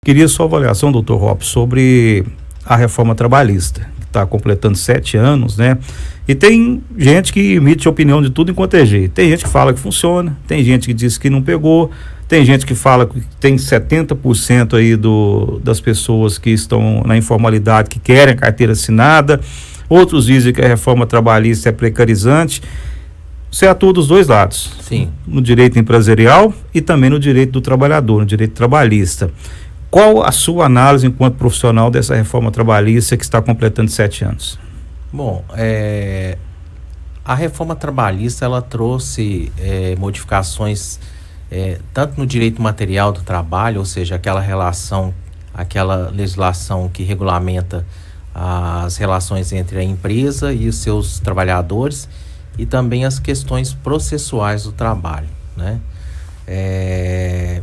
Queria sua avaliação, doutor Robson, sobre a reforma trabalhista, que está completando 7 anos, né? E tem gente que emite opinião de tudo enquanto é jeito. Tem gente que fala que funciona, tem gente que diz que não pegou, tem gente que fala que tem 70% aí das pessoas que estão na informalidade que querem carteira assinada, outros dizem que a reforma trabalhista é precarizante. Você atua dos dois lados. Sim. No direito empresarial e também no direito do trabalhador, no direito trabalhista. Qual a sua análise enquanto profissional dessa reforma trabalhista que está completando 7 anos? Bom, a reforma trabalhista ela trouxe modificações tanto no direito material do trabalho, ou seja, aquela legislação que regulamenta as relações entre a empresa e os seus trabalhadores, e também as questões processuais do trabalho, né? É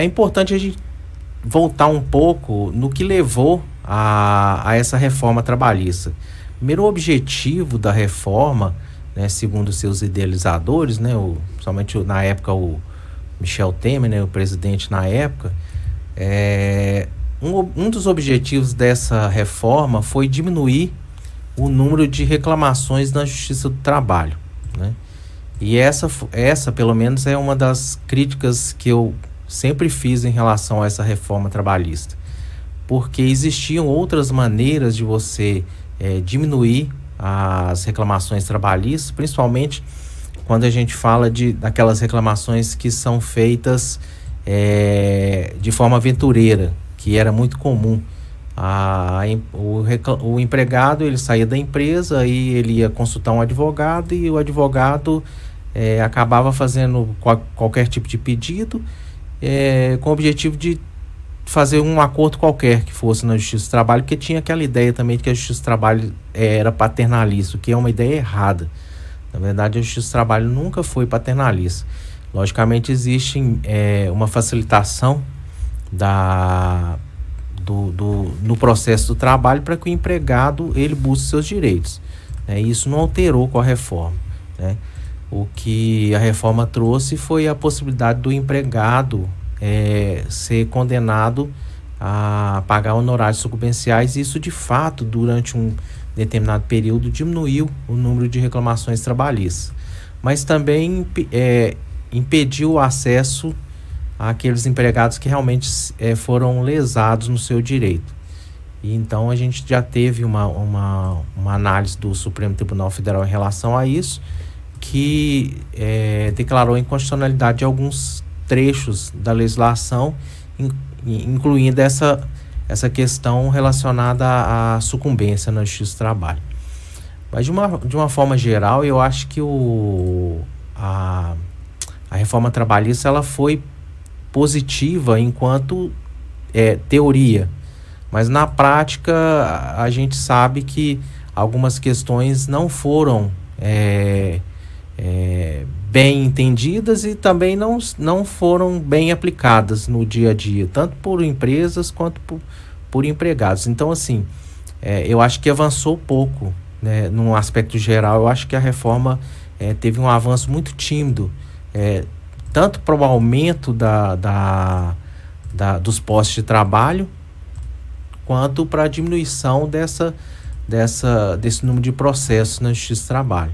importante a gente voltar um pouco no que levou a essa reforma trabalhista. Primeiro, o objetivo da reforma, né, segundo seus idealizadores, né, somente na época o Michel Temer, né, o presidente na época, um dos objetivos dessa reforma foi diminuir o número de reclamações na Justiça do Trabalho, né? E essa pelo menos é uma das críticas que eu sempre fiz em relação a essa reforma trabalhista, porque existiam outras maneiras de você diminuir as reclamações trabalhistas, principalmente quando a gente fala daquelas reclamações que são feitas de forma aventureira, que era muito comum. O empregado, ele saía da empresa e ele ia consultar um advogado, e o advogado acabava fazendo qualquer tipo de pedido, com o objetivo de fazer um acordo qualquer que fosse na Justiça do Trabalho, porque tinha aquela ideia também de que a Justiça do Trabalho era paternalista, o que é uma ideia errada. Na verdade, a Justiça do Trabalho nunca foi paternalista. Logicamente, existe uma facilitação no processo do trabalho para que o empregado ele busque seus direitos, né? Isso não alterou com a reforma, né? O que a reforma trouxe foi a possibilidade do empregado ser condenado a pagar honorários sucumbenciais, e isso de fato durante um determinado período diminuiu o número de reclamações trabalhistas, mas também impediu o acesso àqueles empregados que realmente foram lesados no seu direito. E então a gente já teve uma análise do Supremo Tribunal Federal em relação a isso, que declarou a inconstitucionalidade de alguns trechos da legislação, incluindo essa questão relacionada à sucumbência na Justiça do Trabalho. Mas de uma forma geral, eu acho que a reforma trabalhista ela foi positiva enquanto teoria, mas na prática a gente sabe que algumas questões não foram bem entendidas e também não foram bem aplicadas no dia a dia, tanto por empresas quanto por empregados. Então, assim, eu acho que avançou pouco, né? Num aspecto geral, eu acho que a reforma teve um avanço muito tímido, tanto para o aumento dos postos de trabalho, quanto para a diminuição desse número de processos na Justiça do Trabalho.